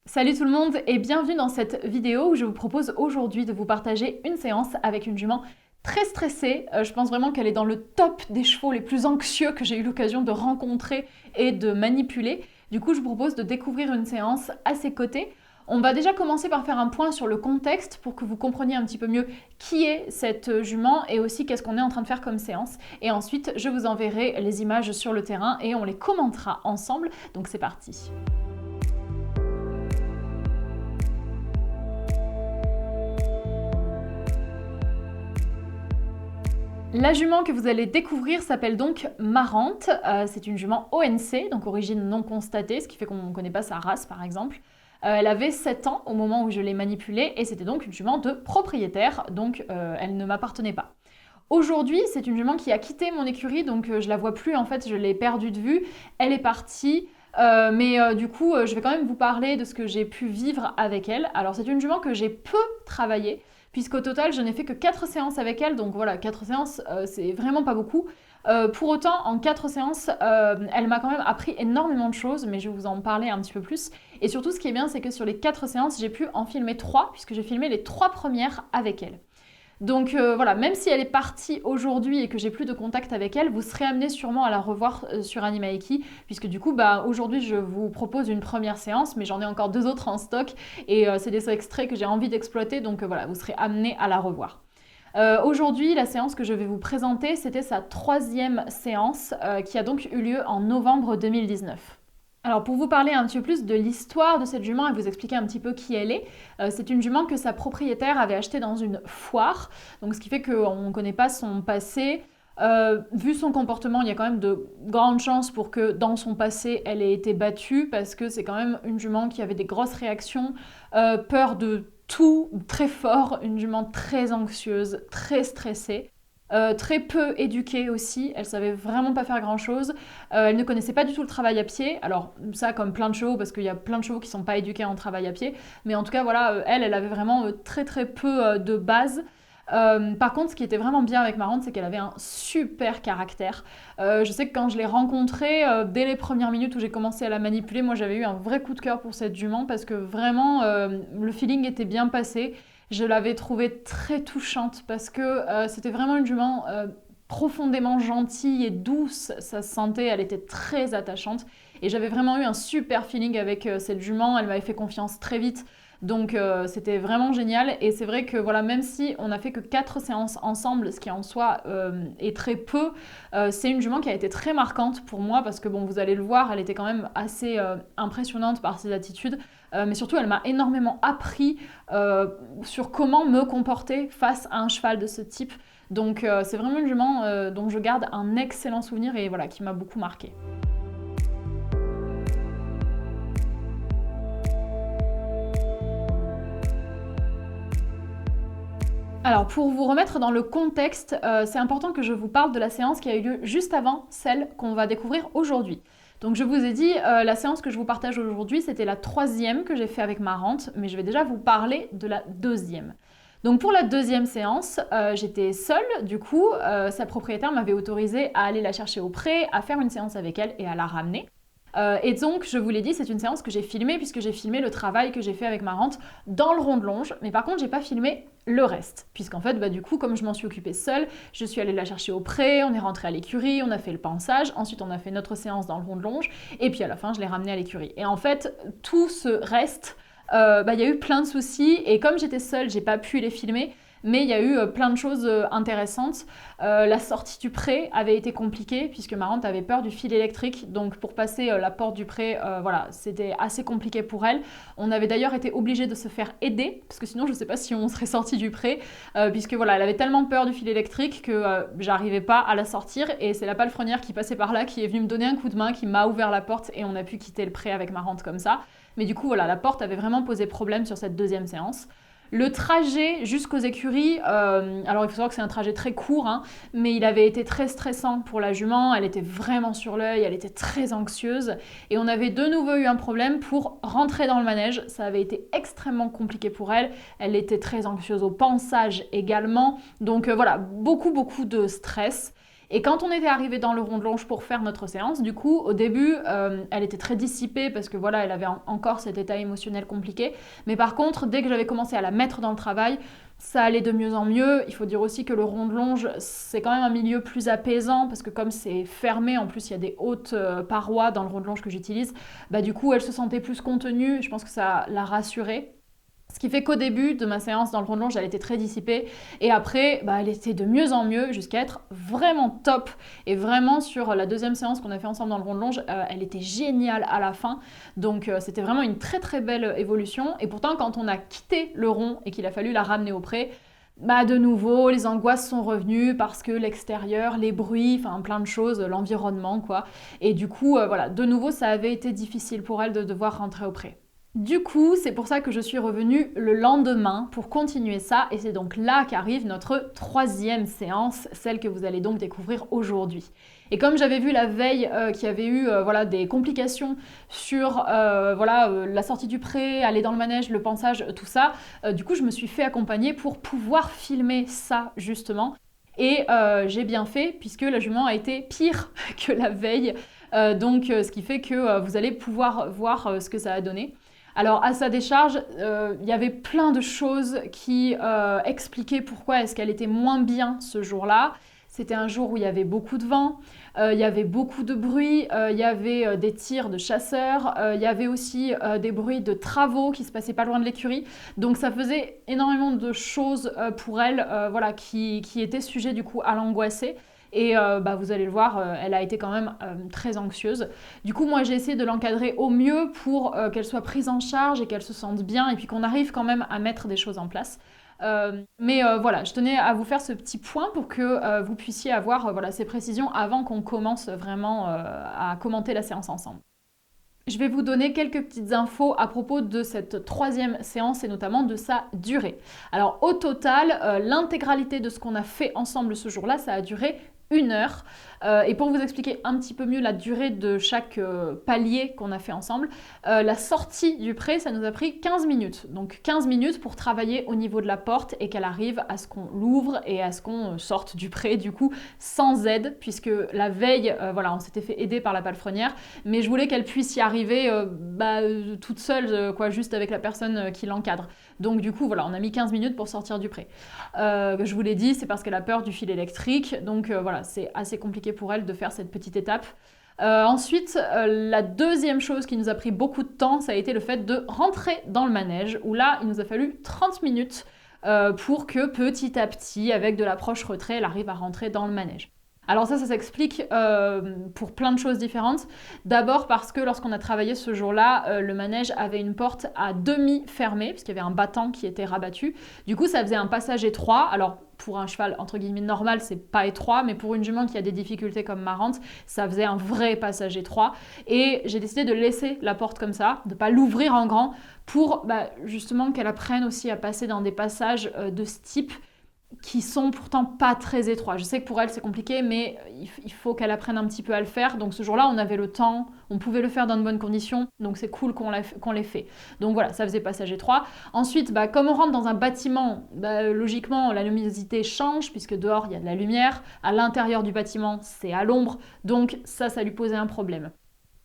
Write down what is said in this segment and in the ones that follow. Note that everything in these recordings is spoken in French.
Salut tout le monde et bienvenue dans cette vidéo où je vous propose aujourd'hui de vous partager une séance avec une jument très stressée. Je pense vraiment qu'elle est dans le top des chevaux les plus anxieux que j'ai eu l'occasion de rencontrer et de manipuler. Du coup, je vous propose de découvrir une séance à ses côtés. On va déjà commencer par faire un point sur le contexte pour que vous compreniez un petit peu mieux qui est cette jument et aussi qu'est-ce qu'on est en train de faire comme séance. Et ensuite, je vous enverrai les images sur le terrain et on les commentera ensemble. Donc c'est parti. La jument que vous allez découvrir s'appelle donc Marante. C'est une jument ONC, donc origine non constatée, ce qui fait qu'on ne connaît pas sa race par exemple. Elle avait 7 ans au moment où je l'ai manipulée et c'était donc une jument de propriétaire, donc elle ne m'appartenait pas. Aujourd'hui, c'est une jument qui a quitté mon écurie, donc je la vois plus en fait, je l'ai perdue de vue. Elle est partie. Du coup, je vais quand même vous parler de ce que j'ai pu vivre avec elle. Alors, c'est une jument que j'ai peu travaillée, puisqu'au total, je n'ai fait que 4 séances avec elle. Donc voilà, 4 séances, c'est vraiment pas beaucoup. Pour autant, en 4 séances, elle m'a quand même appris énormément de choses, mais je vais vous en parler un petit peu plus. Et surtout, ce qui est bien, c'est que sur les 4 séances, j'ai pu en filmer 3, puisque j'ai filmé les 3 premières avec elle. Donc voilà, même si elle est partie aujourd'hui et que j'ai plus de contact avec elle, vous serez amené sûrement à la revoir sur Animaeki, puisque du coup, aujourd'hui, je vous propose une première séance, mais j'en ai encore 2 autres en stock, et c'est des extraits que j'ai envie d'exploiter, donc voilà, vous serez amené à la revoir. Aujourd'hui, la séance que je vais vous présenter, c'était sa 3e séance, qui a donc eu lieu en novembre 2019. Alors pour vous parler un petit peu plus de l'histoire de cette jument et vous expliquer un petit peu qui elle est, c'est une jument que sa propriétaire avait achetée dans une foire, donc ce qui fait qu'on ne connaît pas son passé. Vu son comportement, il y a quand même de grandes chances pour que dans son passé, elle ait été battue, parce que c'est quand même une jument qui avait des grosses réactions, peur de tout, très fort, une jument très anxieuse, très stressée. Très peu éduquée aussi, elle savait vraiment pas faire grand chose. Elle ne connaissait pas du tout le travail à pied. Alors ça comme plein de chevaux, parce qu'il y a plein de chevaux qui sont pas éduqués en travail à pied. Mais en tout cas voilà, elle avait vraiment très très peu de base. Par contre, ce qui était vraiment bien avec Marante, c'est qu'elle avait un super caractère. Je sais que quand je l'ai rencontrée, dès les premières minutes où j'ai commencé à la manipuler, moi j'avais eu un vrai coup de cœur pour cette jument parce que vraiment le feeling était bien passé. Je l'avais trouvée très touchante parce que c'était vraiment une jument profondément gentille et douce. Ça se sentait, elle était très attachante. Et j'avais vraiment eu un super feeling avec cette jument. Elle m'avait fait confiance très vite. Donc c'était vraiment génial. Et c'est vrai que voilà, même si on n'a fait que 4 séances ensemble, ce qui en soi est très peu, c'est une jument qui a été très marquante pour moi parce que bon, vous allez le voir, elle était quand même assez impressionnante par ses attitudes. Mais surtout, elle m'a énormément appris sur comment me comporter face à un cheval de ce type. Donc c'est vraiment une jument dont je garde un excellent souvenir et voilà, qui m'a beaucoup marqué. Alors pour vous remettre dans le contexte, c'est important que je vous parle de la séance qui a eu lieu juste avant celle qu'on va découvrir aujourd'hui. Donc je vous ai dit, la séance que je vous partage aujourd'hui, c'était la 3e que j'ai fait avec Marante, mais je vais déjà vous parler de la 2e. Donc pour la 2e séance, j'étais seule, du coup, sa propriétaire m'avait autorisée à aller la chercher au pré, à faire une séance avec elle et à la ramener. Et donc, je vous l'ai dit, c'est une séance que j'ai filmée puisque j'ai filmé le travail que j'ai fait avec Marante dans le rond de longe, mais par contre, j'ai pas filmé le reste, puisqu'en fait, du coup, comme je m'en suis occupée seule, je suis allée la chercher au pré, on est rentré à l'écurie, on a fait le pansage, ensuite on a fait notre séance dans le rond de longe, et puis à la fin, je l'ai ramenée à l'écurie. Et en fait, tout ce reste, y a eu plein de soucis, et comme j'étais seule, j'ai pas pu les filmer, mais il y a eu plein de choses intéressantes. La sortie du pré avait été compliquée puisque Marante avait peur du fil électrique. Donc pour passer la porte du pré, voilà, c'était assez compliqué pour elle. On avait d'ailleurs été obligé de se faire aider parce que sinon je ne sais pas si on serait sorti du pré puisque voilà, elle avait tellement peur du fil électrique que j'arrivais pas à la sortir et c'est la palefrenière qui passait par là qui est venue me donner un coup de main, qui m'a ouvert la porte et on a pu quitter le pré avec Marante comme ça. Mais du coup voilà, la porte avait vraiment posé problème sur cette 2e séance. Le trajet jusqu'aux écuries, alors il faut savoir que c'est un trajet très court, hein, mais il avait été très stressant pour la jument, elle était vraiment sur l'œil, elle était très anxieuse, et on avait de nouveau eu un problème pour rentrer dans le manège, ça avait été extrêmement compliqué pour elle, elle était très anxieuse au pansage également, donc voilà, beaucoup de stress. Et quand on était arrivé dans le rond de longe pour faire notre séance, du coup, au début, elle était très dissipée parce que voilà, elle avait encore cet état émotionnel compliqué. Mais par contre, dès que j'avais commencé à la mettre dans le travail, ça allait de mieux en mieux. Il faut dire aussi que le rond de longe, c'est quand même un milieu plus apaisant parce que comme c'est fermé, en plus il y a des hautes parois dans le rond de longe que j'utilise, bah du coup elle se sentait plus contenue. Je pense que ça l'a rassurée. Ce qui fait qu'au début de ma séance dans le rond de longe, elle était très dissipée. Et après, bah, elle était de mieux en mieux jusqu'à être vraiment top. Et vraiment, sur la deuxième séance qu'on a fait ensemble dans le rond de longe, elle était géniale à la fin. Donc, c'était vraiment une très très belle évolution. Et pourtant, quand on a quitté le rond et qu'il a fallu la ramener au pré, bah de nouveau, les angoisses sont revenues parce que l'extérieur, les bruits, enfin plein de choses, l'environnement quoi. Et du coup, voilà, de nouveau, ça avait été difficile pour elle de devoir rentrer au pré. Du coup, c'est pour ça que je suis revenue le lendemain pour continuer ça et c'est donc là qu'arrive notre troisième séance, celle que vous allez donc découvrir aujourd'hui. Et comme j'avais vu la veille qu'il y avait eu voilà, des complications sur la sortie du pré, aller dans le manège, le pansage, tout ça, du coup je me suis fait accompagner pour pouvoir filmer ça justement. Et j'ai bien fait puisque la jument a été pire que la veille, ce qui fait que vous allez pouvoir voir ce que ça a donné. Alors à sa décharge, il y avait plein de choses qui expliquaient pourquoi est-ce qu'elle était moins bien ce jour-là. C'était un jour où il y avait beaucoup de vent, il y avait beaucoup de bruit, il y avait des tirs de chasseurs, il y avait aussi des bruits de travaux qui se passaient pas loin de l'écurie. Donc ça faisait énormément de choses pour elle qui étaient sujets du coup à l'angoisser. Et vous allez le voir, elle a été quand même très anxieuse. Du coup, moi, j'ai essayé de l'encadrer au mieux pour qu'elle soit prise en charge et qu'elle se sente bien et puis qu'on arrive quand même à mettre des choses en place. Voilà, je tenais à vous faire ce petit point pour que vous puissiez avoir ces précisions avant qu'on commence vraiment à commenter la séance ensemble. Je vais vous donner quelques petites infos à propos de cette troisième séance et notamment de sa durée. Alors au total, l'intégralité de ce qu'on a fait ensemble ce jour-là, ça a duré 1 heure. Et pour vous expliquer un petit peu mieux la durée de chaque palier qu'on a fait ensemble, la sortie du pré, ça nous a pris 15 minutes. Donc 15 minutes pour travailler au niveau de la porte et qu'elle arrive à ce qu'on l'ouvre et à ce qu'on sorte du pré, du coup, sans aide, puisque la veille, on s'était fait aider par la palefrenière, mais je voulais qu'elle puisse y arriver toute seule, juste avec la personne qui l'encadre. Donc du coup, voilà, on a mis 15 minutes pour sortir du pré. Je vous l'ai dit, c'est parce qu'elle a peur du fil électrique, donc c'est assez compliqué pour elle de faire cette petite étape. Ensuite, la deuxième chose qui nous a pris beaucoup de temps, ça a été le fait de rentrer dans le manège, où là, il nous a fallu 30 minutes pour que petit à petit, avec de l'approche-retrait, elle arrive à rentrer dans le manège. Alors ça s'explique pour plein de choses différentes. D'abord parce que lorsqu'on a travaillé ce jour-là, le manège avait une porte à demi fermée, puisqu'il y avait un battant qui était rabattu. Du coup, ça faisait un passage étroit. Alors pour un cheval entre guillemets normal, c'est pas étroit, mais pour une jument qui a des difficultés comme Marrante, ça faisait un vrai passage étroit. Et j'ai décidé de laisser la porte comme ça, de pas l'ouvrir en grand, pour justement qu'elle apprenne aussi à passer dans des passages de ce type qui sont pourtant pas très étroits. Je sais que pour elle c'est compliqué, mais il faut qu'elle apprenne un petit peu à le faire. Donc ce jour-là, on avait le temps, on pouvait le faire dans de bonnes conditions, donc c'est cool qu'on l'ait fait. Donc voilà, ça faisait passage étroit. Ensuite, comme on rentre dans un bâtiment, logiquement la luminosité change, puisque dehors il y a de la lumière, à l'intérieur du bâtiment c'est à l'ombre, donc ça lui posait un problème.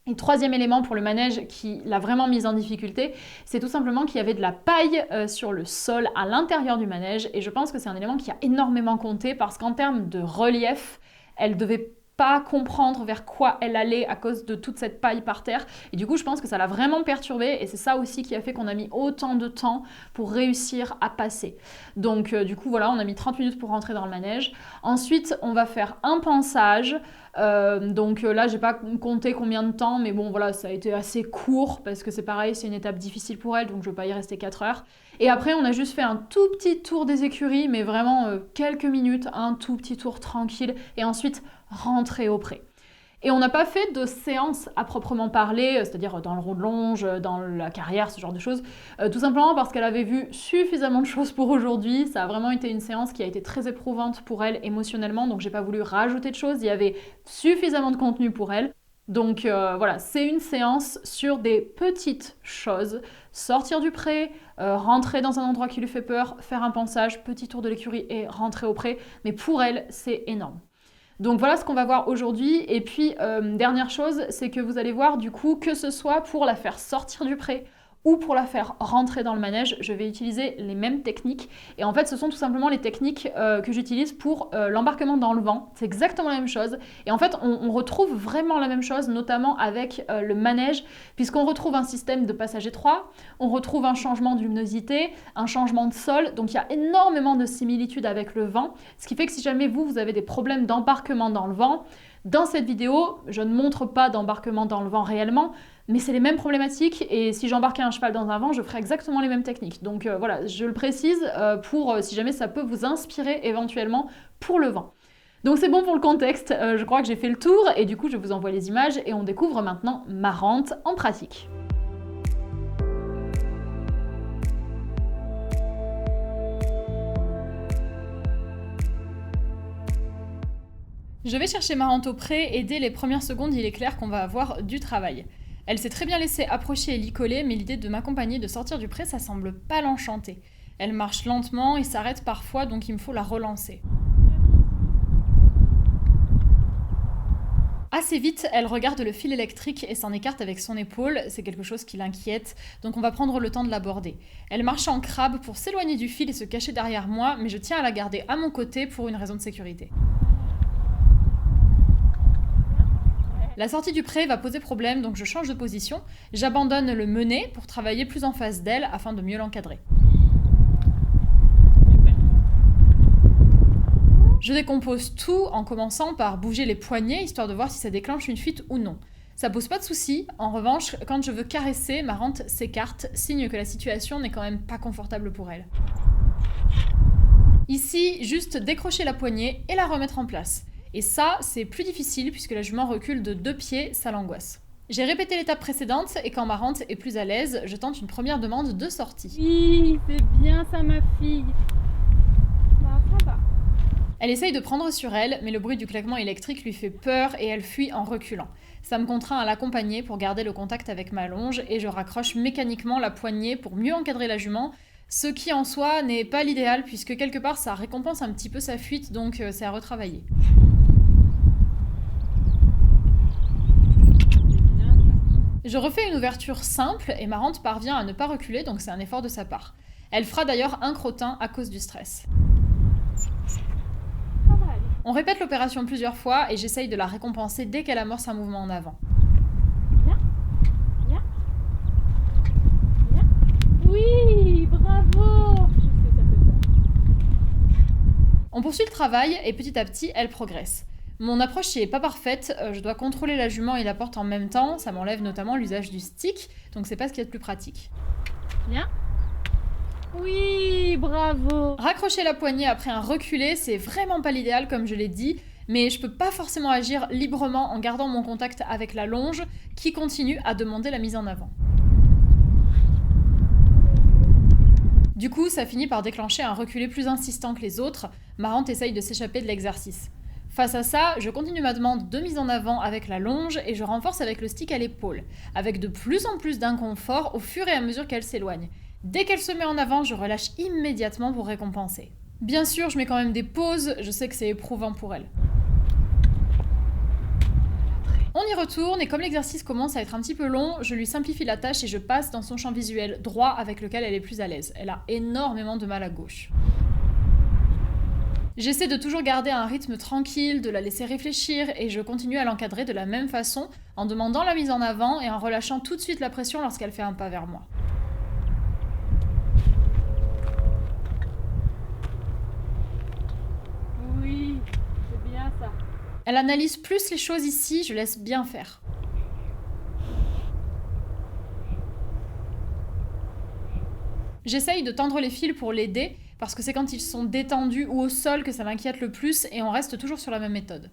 Et troisième élément pour le manège qui l'a vraiment mise en difficulté, c'est tout simplement qu'il y avait de la paille sur le sol à l'intérieur du manège, et je pense que c'est un élément qui a énormément compté parce qu'en termes de relief, elle devait pas comprendre vers quoi elle allait à cause de toute cette paille par terre, et du coup je pense que ça l'a vraiment perturbée, et c'est ça aussi qui a fait qu'on a mis autant de temps pour réussir à passer. Donc du coup voilà, on a mis 30 minutes pour rentrer dans le manège. Ensuite on va faire un pansage. Là j'ai pas compté combien de temps, mais bon voilà, ça a été assez court parce que c'est pareil, c'est une étape difficile pour elle, donc je vais pas y rester 4 heures. Et après on a juste fait un tout petit tour des écuries, mais vraiment quelques minutes, un tout petit tour tranquille, et ensuite rentrer au pré. Et on n'a pas fait de séance à proprement parler, c'est-à-dire dans le rond de longe, dans la carrière, ce genre de choses, tout simplement parce qu'elle avait vu suffisamment de choses pour aujourd'hui. Ça a vraiment été une séance qui a été très éprouvante pour elle émotionnellement, donc j'ai pas voulu rajouter de choses, il y avait suffisamment de contenu pour elle. Donc voilà, c'est une séance sur des petites choses. Sortir du pré, rentrer dans un endroit qui lui fait peur, faire un pansage, petit tour de l'écurie et rentrer au pré. Mais pour elle, c'est énorme. Donc voilà ce qu'on va voir aujourd'hui. Et puis, dernière chose, c'est que vous allez voir du coup que ce soit pour la faire sortir du pré ou pour la faire rentrer dans le manège, je vais utiliser les mêmes techniques. Et en fait, ce sont tout simplement les techniques que j'utilise pour l'embarquement dans le vent. C'est exactement la même chose. Et en fait, on retrouve vraiment la même chose, notamment avec le manège, puisqu'on retrouve un système de passage étroit, on retrouve un changement de luminosité, un changement de sol. Donc il y a énormément de similitudes avec le vent, ce qui fait que si jamais vous avez des problèmes d'embarquement dans le vent, dans cette vidéo, je ne montre pas d'embarquement dans le vent réellement, mais c'est les mêmes problématiques et si j'embarquais un cheval dans un vent, je ferais exactement les mêmes techniques. Donc voilà, je le précise pour si jamais ça peut vous inspirer éventuellement pour le vent. Donc c'est bon pour le contexte, je crois que j'ai fait le tour et du coup je vous envoie les images et on découvre maintenant Marrante en pratique. Je vais chercher Marrante au pré et dès les premières secondes, il est clair qu'on va avoir du travail. Elle s'est très bien laissée approcher et licoler, mais l'idée de m'accompagner de sortir du pré, ça semble pas l'enchanter. Elle marche lentement et s'arrête parfois, donc il me faut la relancer. Assez vite, elle regarde le fil électrique et s'en écarte avec son épaule, c'est quelque chose qui l'inquiète, donc on va prendre le temps de l'aborder. Elle marche en crabe pour s'éloigner du fil et se cacher derrière moi, mais je tiens à la garder à mon côté pour une raison de sécurité. La sortie du pré va poser problème, donc je change de position. J'abandonne le mené pour travailler plus en face d'elle afin de mieux l'encadrer. Je décompose tout en commençant par bouger les poignets, histoire de voir si ça déclenche une fuite ou non. Ça pose pas de soucis. En revanche, quand je veux caresser, Marrante s'écarte, signe que la situation n'est quand même pas confortable pour elle. Ici, juste décrocher la poignée et la remettre en place. Et ça, c'est plus difficile puisque la jument recule de 2 pieds, ça l'angoisse. J'ai répété l'étape précédente et quand Marrante est plus à l'aise, je tente une première demande de sortie. Oui, c'est bien ça ma fille. Bah, ça va. Elle essaye de prendre sur elle, mais le bruit du claquement électrique lui fait peur et elle fuit en reculant. Ça me contraint à l'accompagner pour garder le contact avec ma longe et je raccroche mécaniquement la poignée pour mieux encadrer la jument, ce qui en soi n'est pas l'idéal puisque quelque part ça récompense un petit peu sa fuite, donc c'est à retravailler. Je refais une ouverture simple et Marrante parvient à ne pas reculer, donc c'est un effort de sa part. Elle fera d'ailleurs un crottin à cause du stress. On répète l'opération plusieurs fois et j'essaye de la récompenser dès qu'elle amorce un mouvement en avant. Viens. Viens. Viens. Oui, bravo. Je sais, ça fait peur. On poursuit le travail et petit à petit, elle progresse. Mon approche n'est pas parfaite, je dois contrôler la jument et la porte en même temps, ça m'enlève notamment l'usage du stick, donc c'est pas ce qu'il y a de plus pratique. Viens. Oui, bravo. Raccrocher la poignée après un reculé, c'est vraiment pas l'idéal comme je l'ai dit, mais je peux pas forcément agir librement en gardant mon contact avec la longe qui continue à demander la mise en avant. Du coup, ça finit par déclencher un reculé plus insistant que les autres, Marrante essaye de s'échapper de l'exercice. Face à ça, je continue ma demande de mise en avant avec la longe et je renforce avec le stick à l'épaule, avec de plus en plus d'inconfort au fur et à mesure qu'elle s'éloigne. Dès qu'elle se met en avant, je relâche immédiatement pour récompenser. Bien sûr, je mets quand même des pauses, je sais que c'est éprouvant pour elle. On y retourne et comme l'exercice commence à être un petit peu long, je lui simplifie la tâche et je passe dans son champ visuel droit avec lequel elle est plus à l'aise. Elle a énormément de mal à gauche. J'essaie de toujours garder un rythme tranquille, de la laisser réfléchir et je continue à l'encadrer de la même façon en demandant la mise en avant et en relâchant tout de suite la pression lorsqu'elle fait un pas vers moi. Oui, c'est bien ça. Elle analyse plus les choses ici, je laisse bien faire. J'essaye de tendre les fils pour l'aider, parce que c'est quand ils sont détendus ou au sol que ça m'inquiète le plus, et on reste toujours sur la même méthode.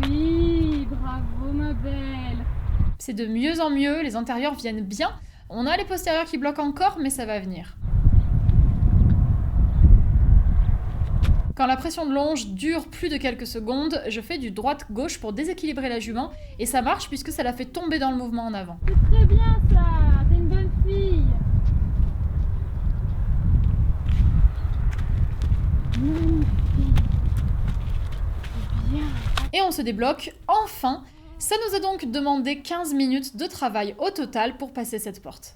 Oui, bravo ma belle. C'est de mieux en mieux, les antérieurs viennent bien. On a les postérieurs qui bloquent encore, mais ça va venir. Quand la pression de longe dure plus de quelques secondes, je fais du droite-gauche pour déséquilibrer la jument, et ça marche puisque ça la fait tomber dans le mouvement en avant. C'est très bien ça, t'es une bonne fille. Magnifique. Bien. Et on se débloque enfin. Ça nous a donc demandé 15 minutes de travail au total pour passer cette porte.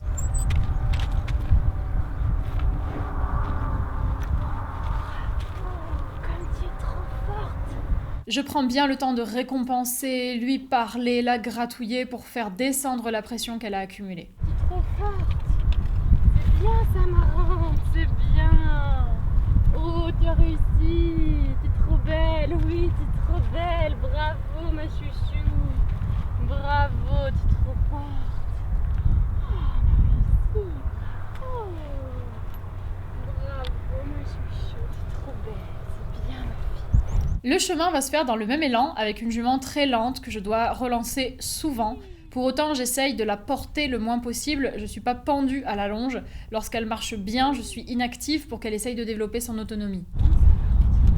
Comme tu es trop forte. Je prends bien le temps de récompenser, lui parler, la gratouiller pour faire descendre la pression qu'elle a accumulée. Tu es trop forte. C'est bien ça, Marrante. C'est bien. Oh, tu as réussi. Tu es trop belle. Oui, tu es trop belle. Bravo, ma chouchou. Bravo, tu es trop forte. Oh, on a réussi. Oh. Bravo, ma chouchou. Tu es trop belle. C'est bien, ma fille. Le chemin va se faire dans le même élan avec une jument très lente que je dois relancer souvent. Pour autant, j'essaye de la porter le moins possible. Je ne suis pas pendue à la longe. Lorsqu'elle marche bien, je suis inactive pour qu'elle essaye de développer son autonomie.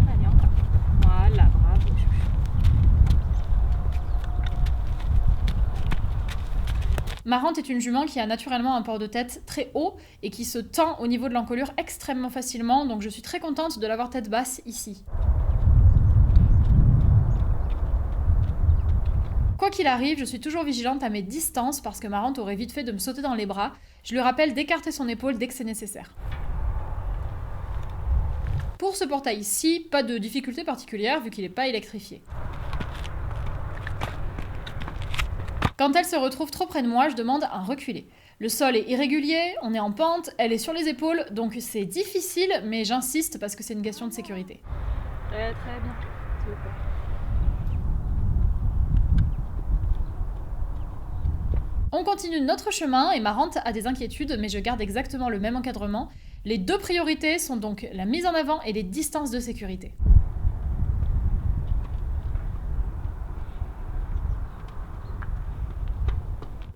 Allez, encore. Voilà, bravo, chouchou. Marrante est une jument qui a naturellement un port de tête très haut et qui se tend au niveau de l'encolure extrêmement facilement, donc je suis très contente de l'avoir tête basse ici. Quoi qu'il arrive, je suis toujours vigilante à mes distances parce que Marrante aurait vite fait de me sauter dans les bras. Je lui rappelle d'écarter son épaule dès que c'est nécessaire. Pour ce portail-ci, pas de difficulté particulière vu qu'il n'est pas électrifié. Quand elle se retrouve trop près de moi, je demande un reculé. Le sol est irrégulier, on est en pente, elle est sur les épaules, donc c'est difficile, mais j'insiste parce que c'est une question de sécurité. Très bien, super. On continue notre chemin et Marrante a des inquiétudes, mais je garde exactement le même encadrement. Les deux priorités sont donc la mise en avant et les distances de sécurité.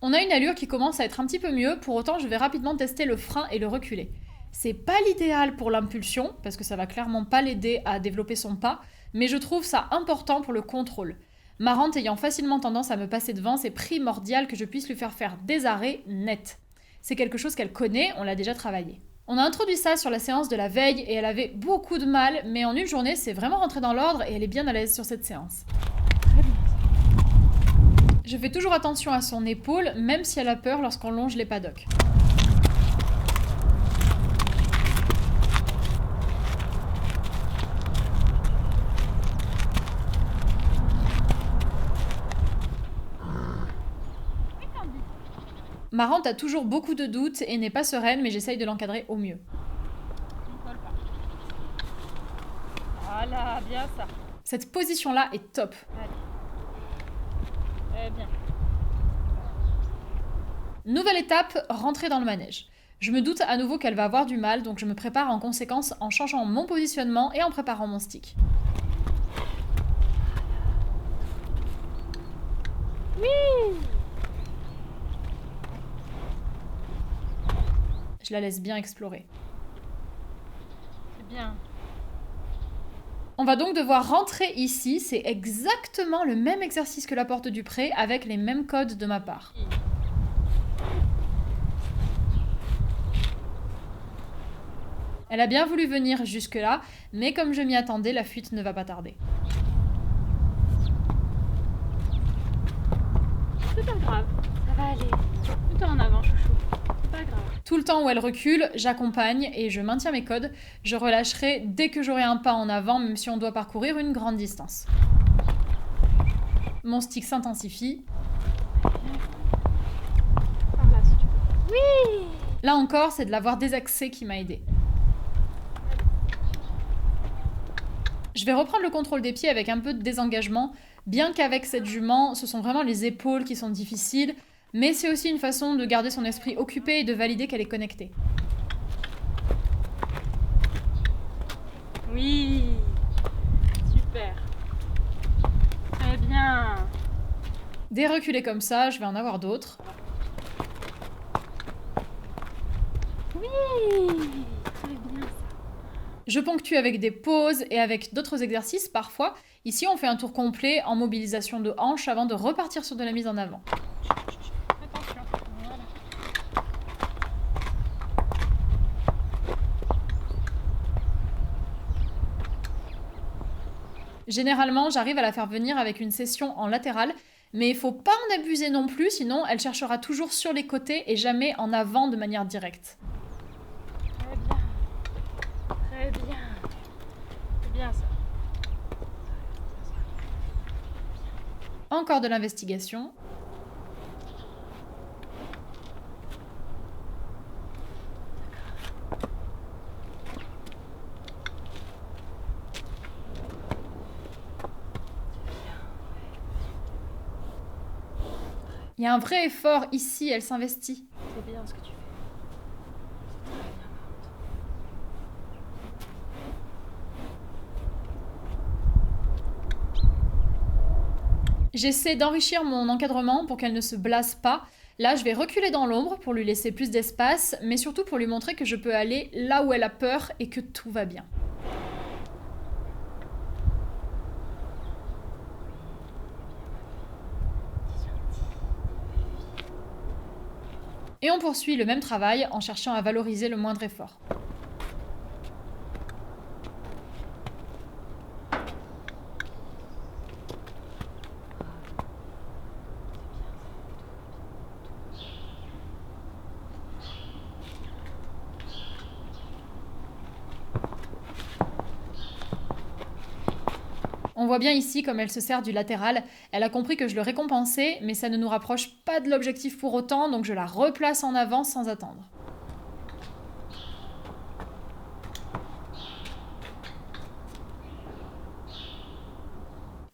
On a une allure qui commence à être un petit peu mieux, pour autant je vais rapidement tester le frein et le reculer. C'est pas l'idéal pour l'impulsion, parce que ça va clairement pas l'aider à développer son pas, mais je trouve ça important pour le contrôle. Marrante ayant facilement tendance à me passer devant, c'est primordial que je puisse lui faire des arrêts nets. C'est quelque chose qu'elle connaît, on l'a déjà travaillé. On a introduit ça sur la séance de la veille et elle avait beaucoup de mal, mais en une journée c'est vraiment rentré dans l'ordre et elle est bien à l'aise sur cette séance. Très bien. Je fais toujours attention à son épaule, même si elle a peur lorsqu'on longe les paddocks. Marrante a toujours beaucoup de doutes et n'est pas sereine, mais j'essaye de l'encadrer au mieux. On colle pas. Voilà, bien ça. Cette position-là est top. Allez. Très bien. Nouvelle étape, rentrer dans le manège. Je me doute à nouveau qu'elle va avoir du mal, donc je me prépare en conséquence en changeant mon positionnement et en préparant mon stick. Oui. Je la laisse bien explorer. C'est bien. On va donc devoir rentrer ici, c'est exactement le même exercice que la porte du pré avec les mêmes codes de ma part. Elle a bien voulu venir jusque-là, mais comme je m'y attendais, la fuite ne va pas tarder. C'est pas grave, ça va aller. Tout en avant, chouchou. C'est pas grave. Tout le temps où elle recule, j'accompagne et je maintiens mes codes. Je relâcherai dès que j'aurai un pas en avant, même si on doit parcourir une grande distance. Mon stick s'intensifie. Par là, si tu peux. Oui. Là encore, c'est de l'avoir désaxé qui m'a aidé. Je vais reprendre le contrôle des pieds avec un peu de désengagement, bien qu'avec cette jument, ce sont vraiment les épaules qui sont difficiles, mais c'est aussi une façon de garder son esprit occupé et de valider qu'elle est connectée. Oui. Super. Très bien. Des reculés comme ça, je vais en avoir d'autres. Oui. Très bien ça. Je ponctue avec des pauses et avec d'autres exercices parfois. Ici, on fait un tour complet en mobilisation de hanches avant de repartir sur de la mise en avant. Attention. Voilà. Généralement, j'arrive à la faire venir avec une session en latéral, mais il faut pas en abuser non plus, sinon elle cherchera toujours sur les côtés et jamais en avant de manière directe. Très bien. Très bien. C'est bien ça. Encore de l'investigation. Il y a un vrai effort ici, elle s'investit. C'est bien ce que tu fais. C'est très bien, Marthe. J'essaie d'enrichir mon encadrement pour qu'elle ne se blase pas. Là, je vais reculer dans l'ombre pour lui laisser plus d'espace, mais surtout pour lui montrer que je peux aller là où elle a peur et que tout va bien. Et on poursuit le même travail en cherchant à valoriser le moindre effort. On voit bien ici comme elle se sert du latéral. Elle a compris que je le récompensais, mais ça ne nous rapproche pas de l'objectif pour autant, donc je la replace en avant sans attendre.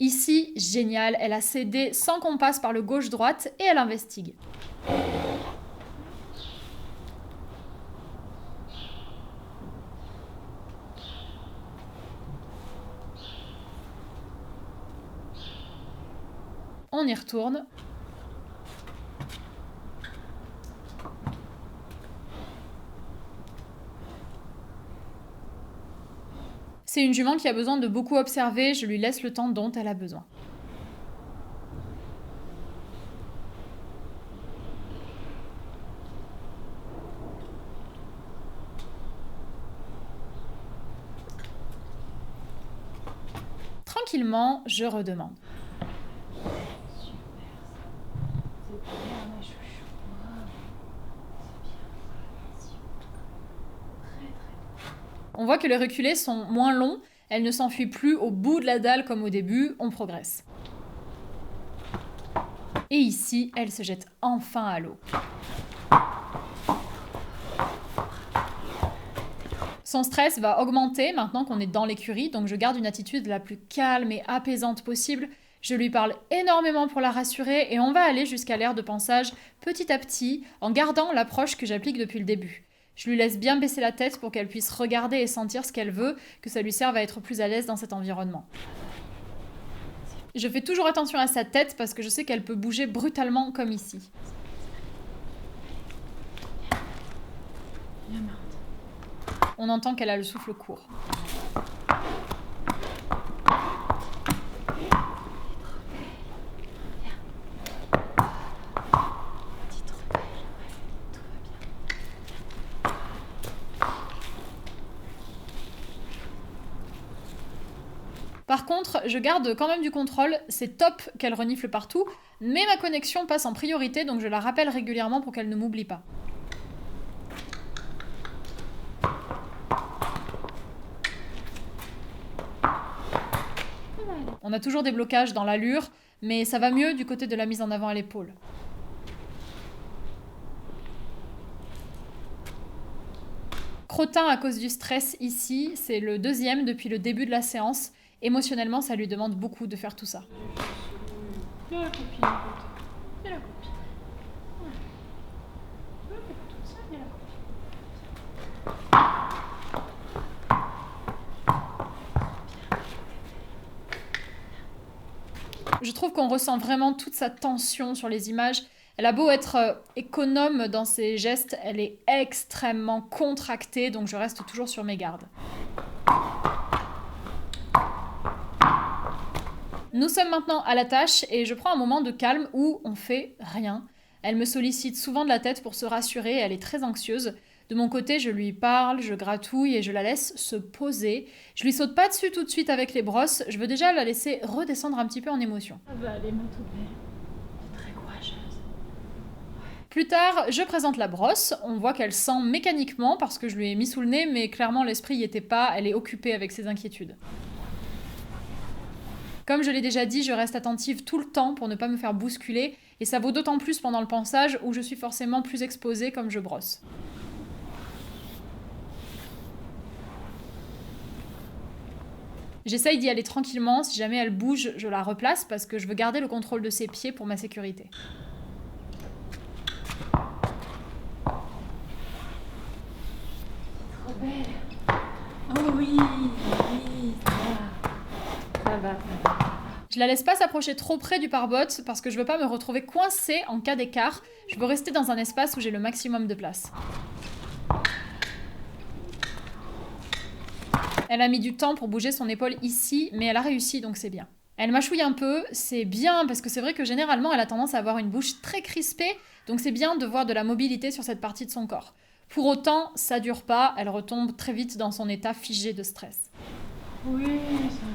Ici, génial, elle a cédé sans qu'on passe par le gauche-droite et elle investigue. On y retourne. C'est une jument qui a besoin de beaucoup observer, je lui laisse le temps dont elle a besoin. Tranquillement, je redemande. On voit que les reculés sont moins longs, elle ne s'enfuit plus au bout de la dalle comme au début, on progresse. Et ici, elle se jette enfin à l'eau. Son stress va augmenter maintenant qu'on est dans l'écurie, donc je garde une attitude la plus calme et apaisante possible. Je lui parle énormément pour la rassurer et on va aller jusqu'à l'aire de pansage petit à petit en gardant l'approche que j'applique depuis le début. Je lui laisse bien baisser la tête pour qu'elle puisse regarder et sentir ce qu'elle veut, que ça lui serve à être plus à l'aise dans cet environnement. Je fais toujours attention à sa tête parce que je sais qu'elle peut bouger brutalement comme ici. On entend qu'elle a le souffle court. Par contre, je garde quand même du contrôle, c'est top qu'elle renifle partout, mais ma connexion passe en priorité, donc je la rappelle régulièrement pour qu'elle ne m'oublie pas. On a toujours des blocages dans l'allure, mais ça va mieux du côté de la mise en avant à l'épaule. Crottin à cause du stress ici, c'est le deuxième depuis le début de la séance. Émotionnellement, ça lui demande beaucoup de faire tout ça. Il y a la copine, écoute. Il y a la copine. Ouais. Écoute, ça, il y a la copine. Je trouve qu'on ressent vraiment toute sa tension sur les images. Elle a beau être économe dans ses gestes, elle est extrêmement contractée, donc je reste toujours sur mes gardes. Nous sommes maintenant à la tâche et je prends un moment de calme où on fait rien. Elle me sollicite souvent de la tête pour se rassurer, elle est très anxieuse. De mon côté, je lui parle, je gratouille et je la laisse se poser. Je lui saute pas dessus tout de suite avec les brosses, je veux déjà la laisser redescendre un petit peu en émotion. Ça va aller, ma toute belle. T'es très courageuse. Plus tard, je présente la brosse, on voit qu'elle sent mécaniquement parce que je lui ai mis sous le nez, mais clairement l'esprit y était pas, elle est occupée avec ses inquiétudes. Comme je l'ai déjà dit, je reste attentive tout le temps pour ne pas me faire bousculer, et ça vaut d'autant plus pendant le pansage où je suis forcément plus exposée comme je brosse. J'essaye d'y aller tranquillement, si jamais elle bouge, je la replace parce que je veux garder le contrôle de ses pieds pour ma sécurité. Trop belle. Oh oui, ça va. Je la laisse pas s'approcher trop près du pare-bottes parce que je veux pas me retrouver coincée en cas d'écart, je veux rester dans un espace où j'ai le maximum de place. Elle a mis du temps pour bouger son épaule ici, mais elle a réussi, donc c'est bien. Elle mâchouille un peu, c'est bien, parce que c'est vrai que généralement, elle a tendance à avoir une bouche très crispée, donc c'est bien de voir de la mobilité sur cette partie de son corps. Pour autant, ça dure pas, elle retombe très vite dans son état figé de stress. Oui, ça va.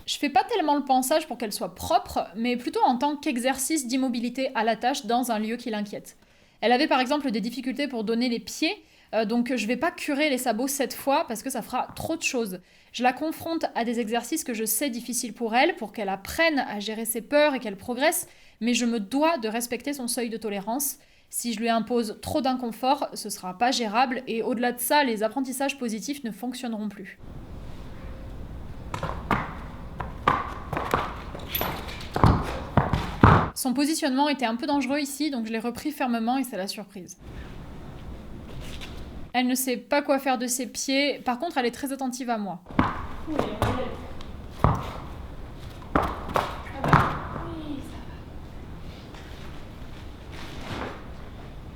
Je fais pas tellement le pansage pour qu'elle soit propre, mais plutôt en tant qu'exercice d'immobilité à la tâche dans un lieu qui l'inquiète. Elle avait par exemple des difficultés pour donner les pieds, donc je vais pas curer les sabots cette fois parce que ça fera trop de choses. Je la confronte à des exercices que je sais difficiles pour elle, pour qu'elle apprenne à gérer ses peurs et qu'elle progresse, mais je me dois de respecter son seuil de tolérance. Si je lui impose trop d'inconfort, ce sera pas gérable et au-delà de ça, les apprentissages positifs ne fonctionneront plus. Son positionnement était un peu dangereux ici, donc je l'ai repris fermement et c'est la surprise. Elle ne sait pas quoi faire de ses pieds, par contre elle est très attentive à moi. Oui, ça va. Oui, ça va.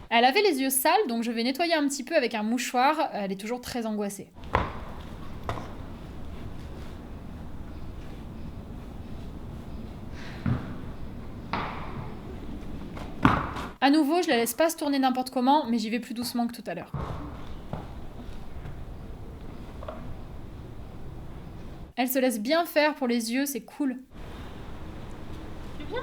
Elle avait les yeux sales, donc je vais nettoyer un petit peu avec un mouchoir, elle est toujours très angoissée. À nouveau, je la laisse pas se tourner n'importe comment, mais j'y vais plus doucement que tout à l'heure. Elle se laisse bien faire pour les yeux, c'est cool. Tu viens?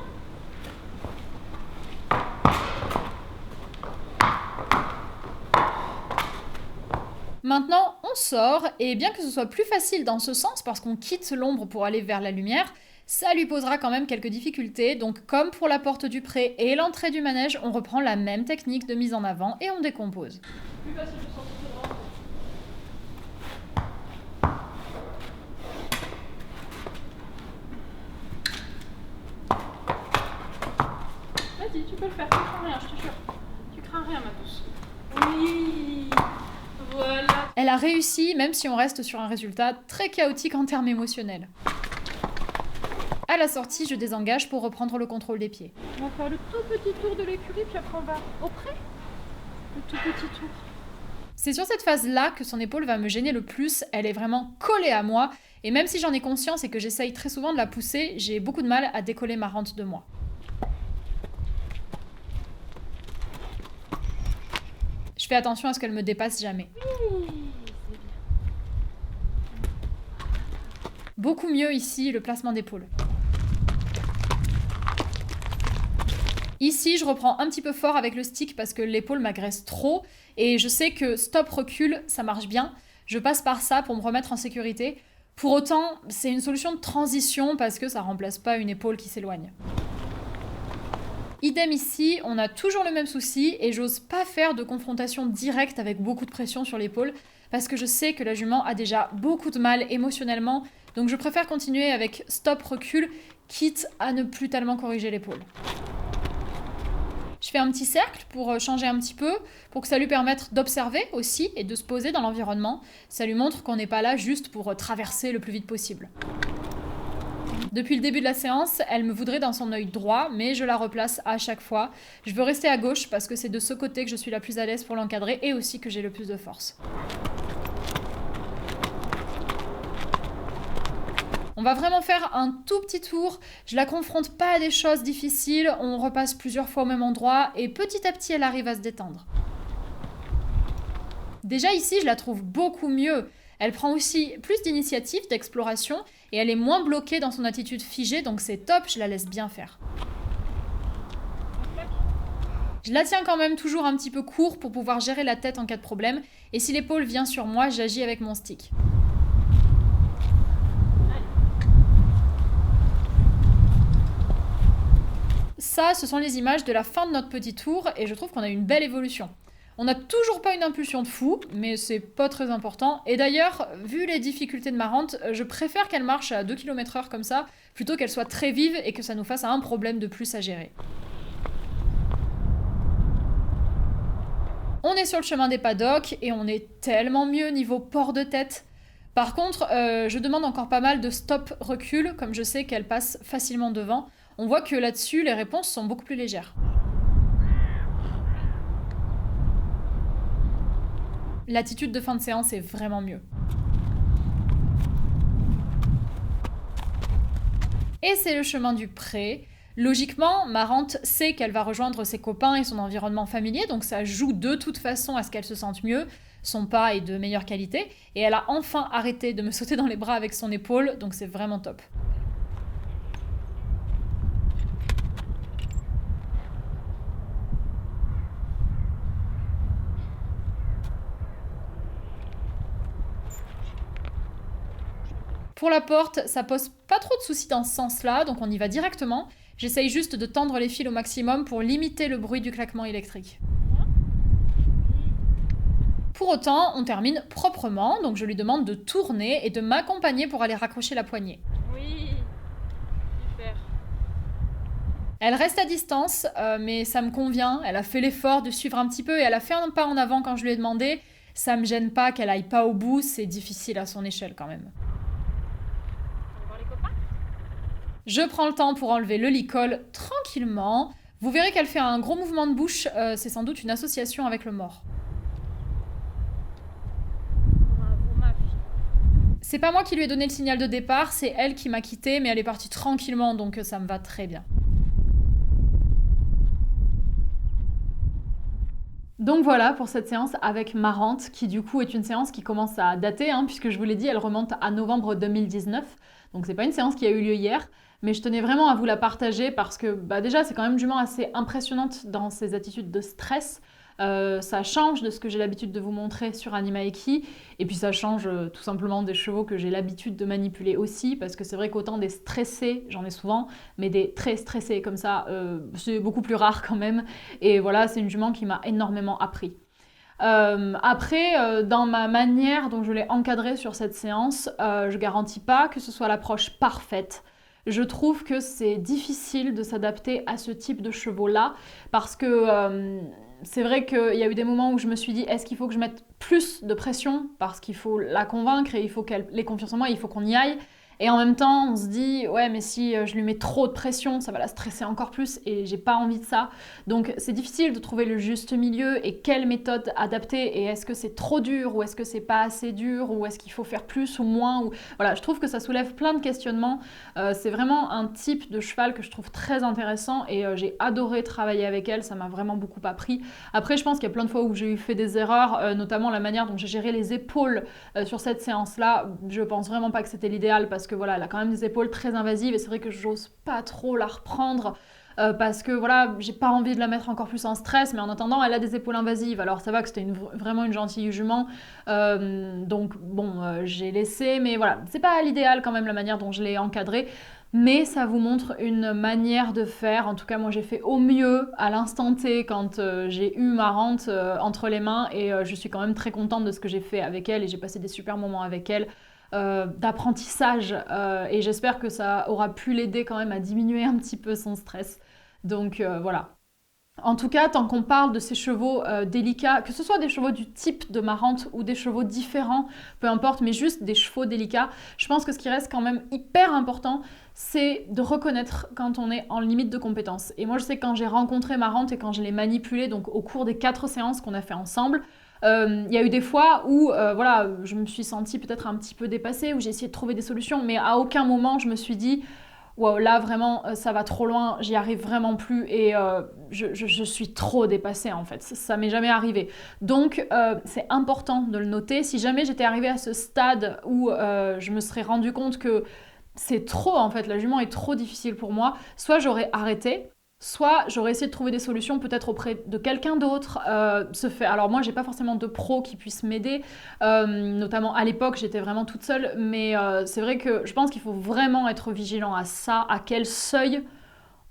Maintenant, on sort, et bien que ce soit plus facile dans ce sens, parce qu'on quitte l'ombre pour aller vers la lumière, ça lui posera quand même quelques difficultés, donc comme pour la porte du pré et l'entrée du manège, on reprend la même technique de mise en avant et on décompose. Plus facile de sortir de là. Vas-y, tu peux le faire, tu crains rien, je te jure. Tu crains rien, ma douce. Oui, voilà. Elle a réussi, même si on reste sur un résultat très chaotique en termes émotionnels. À la sortie, je désengage pour reprendre le contrôle des pieds. On va faire le tout petit tour de l'écurie, puis après on va au pré. Le tout petit tour. C'est sur cette phase-là que son épaule va me gêner le plus, elle est vraiment collée à moi, et même si j'en ai conscience et que j'essaye très souvent de la pousser, j'ai beaucoup de mal à décoller ma rente de moi. Je fais attention à ce qu'elle me dépasse jamais. Oui, c'est bien. Beaucoup mieux ici, le placement d'épaule. Ici, je reprends un petit peu fort avec le stick parce que l'épaule m'agresse trop et je sais que stop, recul, ça marche bien. Je passe par ça pour me remettre en sécurité. Pour autant, c'est une solution de transition parce que ça remplace pas une épaule qui s'éloigne. Idem ici, on a toujours le même souci et j'ose pas faire de confrontation directe avec beaucoup de pression sur l'épaule parce que je sais que la jument a déjà beaucoup de mal émotionnellement, donc je préfère continuer avec stop, recul, quitte à ne plus tellement corriger l'épaule. Je fais un petit cercle pour changer un petit peu, pour que ça lui permette d'observer aussi et de se poser dans l'environnement. Ça lui montre qu'on n'est pas là juste pour traverser le plus vite possible. Depuis le début de la séance, elle me voudrait dans son œil droit, mais je la replace à chaque fois. Je veux rester à gauche parce que c'est de ce côté que je suis la plus à l'aise pour l'encadrer et aussi que j'ai le plus de force. On On va vraiment faire un tout petit tour, je la confronte pas à des choses difficiles, on repasse plusieurs fois au même endroit et petit à petit elle arrive à se détendre. Déjà ici, je la trouve beaucoup mieux. Elle prend aussi plus d'initiative, d'exploration et elle est moins bloquée dans son attitude figée, donc c'est top, je la laisse bien faire. Je la tiens quand même toujours un petit peu court pour pouvoir gérer la tête en cas de problème et si l'épaule vient sur moi, j'agis avec mon stick. Ça, ce sont les images de la fin de notre petit tour et je trouve qu'on a une belle évolution. On n'a toujours pas une impulsion de fou, mais c'est pas très important. Et d'ailleurs, vu les difficultés de Marante, je préfère qu'elle marche à 2 km/h comme ça, plutôt qu'elle soit très vive et que ça nous fasse un problème de plus à gérer. On est sur le chemin des paddocks et on est tellement mieux niveau port de tête. Par contre, je demande encore pas mal de stop-recul, comme je sais qu'elle passe facilement devant. On voit que là-dessus, les réponses sont beaucoup plus légères. L'attitude de fin de séance est vraiment mieux. Et c'est le chemin du pré. Logiquement, Marante sait qu'elle va rejoindre ses copains et son environnement familier, donc ça joue de toute façon à ce qu'elle se sente mieux. Son pas est de meilleure qualité, et elle a enfin arrêté de me sauter dans les bras avec son épaule, donc c'est vraiment top. Pour la porte, ça pose pas trop de soucis dans ce sens-là, donc on y va directement. J'essaye juste de tendre les fils au maximum pour limiter le bruit du claquement électrique. Pour autant, on termine proprement, donc je lui demande de tourner et de m'accompagner pour aller raccrocher la poignée. Oui, super. Elle reste à distance, mais ça me convient. Elle a fait l'effort de suivre un petit peu et elle a fait un pas en avant quand je lui ai demandé. Ça me gêne pas qu'elle aille pas au bout, c'est difficile à son échelle quand même. Je prends le temps pour enlever le licol tranquillement. Vous verrez qu'elle fait un gros mouvement de bouche, c'est sans doute une association avec le mort. Bravo ma fille. C'est pas moi qui lui ai donné le signal de départ, c'est elle qui m'a quitté, mais elle est partie tranquillement, donc ça me va très bien. Donc voilà pour cette séance avec Marante, qui du coup est une séance qui commence à dater, puisque je vous l'ai dit, elle remonte à novembre 2019. Donc c'est pas une séance qui a eu lieu hier, mais je tenais vraiment à vous la partager parce que déjà c'est quand même une jument assez impressionnante dans ses attitudes de stress. Ça change de ce que j'ai l'habitude de vous montrer sur Anima Eki, et puis ça change tout simplement des chevaux que j'ai l'habitude de manipuler aussi, parce que c'est vrai qu'autant des stressés, j'en ai souvent, mais des très stressés comme ça, c'est beaucoup plus rare quand même, et voilà, c'est une jument qui m'a énormément appris. Après, dans ma manière dont je l'ai encadrée sur cette séance, je garantis pas que ce soit l'approche parfaite. Je trouve que c'est difficile de s'adapter à ce type de chevaux-là, parce que c'est vrai qu'il y a eu des moments où je me suis dit, est-ce qu'il faut que je mette plus de pression, parce qu'il faut la convaincre et il faut qu'elle ait confiance en moi, il faut qu'on y aille. Et en même temps, on se dit, ouais, mais si je lui mets trop de pression, ça va la stresser encore plus et j'ai pas envie de ça. Donc c'est difficile de trouver le juste milieu et quelle méthode adapter. Et est-ce que c'est trop dur ou est-ce que c'est pas assez dur ou est-ce qu'il faut faire plus ou moins ou... Voilà, je trouve que ça soulève plein de questionnements. C'est vraiment un type de cheval que je trouve très intéressant et j'ai adoré travailler avec elle, ça m'a vraiment beaucoup appris. Après, je pense qu'il y a plein de fois où j'ai fait des erreurs, notamment la manière dont j'ai géré les épaules sur cette séance-là. Je pense vraiment pas que c'était l'idéal parce que voilà, elle a quand même des épaules très invasives et c'est vrai que j'ose pas trop la reprendre parce que voilà, j'ai pas envie de la mettre encore plus en stress, mais en attendant, elle a des épaules invasives. Alors ça va que c'était vraiment une gentille jument, donc bon, j'ai laissé, mais voilà, c'est pas l'idéal quand même la manière dont je l'ai encadrée. Mais ça vous montre une manière de faire. En tout cas, moi j'ai fait au mieux à l'instant T quand j'ai eu Marante entre les mains et je suis quand même très contente de ce que j'ai fait avec elle et j'ai passé des super moments avec elle. D'apprentissage et j'espère que ça aura pu l'aider quand même à diminuer un petit peu son stress. Donc voilà. En tout cas, tant qu'on parle de ces chevaux délicats, que ce soit des chevaux du type de Marante ou des chevaux différents, peu importe, mais juste des chevaux délicats, je pense que ce qui reste quand même hyper important, c'est de reconnaître quand on est en limite de compétence. Et moi, je sais que quand j'ai rencontré Marante et quand je l'ai manipulée, donc au cours des 4 séances qu'on a fait ensemble, Il y a eu des fois où voilà, je me suis sentie peut-être un petit peu dépassée, où j'ai essayé de trouver des solutions, mais à aucun moment je me suis dit wow, là vraiment ça va trop loin, j'y arrive vraiment plus et je suis trop dépassée en fait, ça m'est jamais arrivé. Donc c'est important de le noter. Si jamais j'étais arrivée à ce stade où je me serais rendu compte que c'est trop en fait, la jument est trop difficile pour moi, soit j'aurais arrêté, soit j'aurais essayé de trouver des solutions peut-être auprès de quelqu'un d'autre. Alors moi j'ai pas forcément de pro qui puisse m'aider, notamment à l'époque j'étais vraiment toute seule, mais c'est vrai que je pense qu'il faut vraiment être vigilant à ça, à quel seuil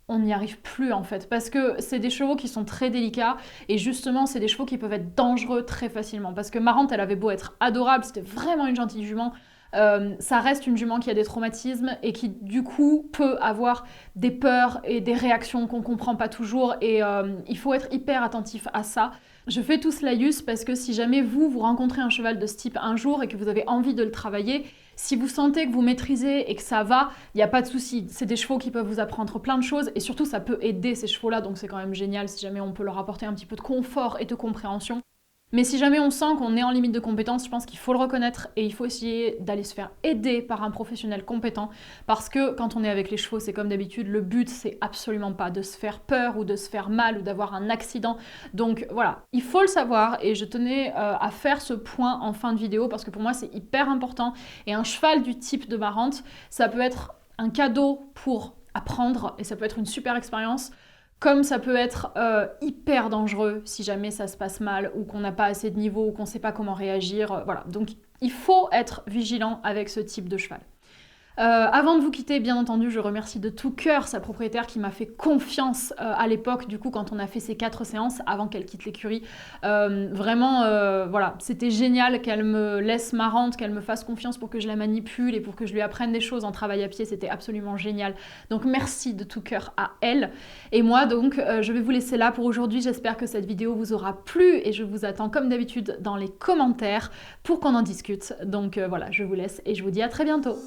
on n'y arrive plus en fait, parce que c'est des chevaux qui sont très délicats et justement c'est des chevaux qui peuvent être dangereux très facilement, parce que Marante elle avait beau être adorable, c'était vraiment une gentille jument, ça reste une jument qui a des traumatismes et qui du coup peut avoir des peurs et des réactions qu'on comprend pas toujours et il faut être hyper attentif à ça. Je fais tout ce laïus parce que si jamais vous rencontrez un cheval de ce type un jour et que vous avez envie de le travailler, si vous sentez que vous maîtrisez et que ça va, il n'y a pas de souci. C'est des chevaux qui peuvent vous apprendre plein de choses et surtout ça peut aider ces chevaux-là, donc c'est quand même génial si jamais on peut leur apporter un petit peu de confort et de compréhension. Mais si jamais on sent qu'on est en limite de compétence, je pense qu'il faut le reconnaître et il faut essayer d'aller se faire aider par un professionnel compétent, parce que quand on est avec les chevaux, c'est comme d'habitude, le but c'est absolument pas de se faire peur ou de se faire mal ou d'avoir un accident. Donc voilà, il faut le savoir et je tenais à faire ce point en fin de vidéo parce que pour moi c'est hyper important et un cheval du type de Marante, ça peut être un cadeau pour apprendre et ça peut être une super expérience. Comme ça peut être hyper dangereux si jamais ça se passe mal ou qu'on n'a pas assez de niveau ou qu'on ne sait pas comment réagir. Voilà, donc il faut être vigilant avec ce type de cheval. Avant de vous quitter, bien entendu, je remercie de tout cœur sa propriétaire qui m'a fait confiance à l'époque, du coup, quand on a fait ces 4 séances avant qu'elle quitte l'écurie. Vraiment, voilà, c'était génial qu'elle me laisse Marante, qu'elle me fasse confiance pour que je la manipule et pour que je lui apprenne des choses en travail à pied. C'était absolument génial. Donc, merci de tout cœur à elle. Et moi, donc, je vais vous laisser là pour aujourd'hui. J'espère que cette vidéo vous aura plu et je vous attends comme d'habitude dans les commentaires pour qu'on en discute. Donc, voilà, je vous laisse et je vous dis à très bientôt.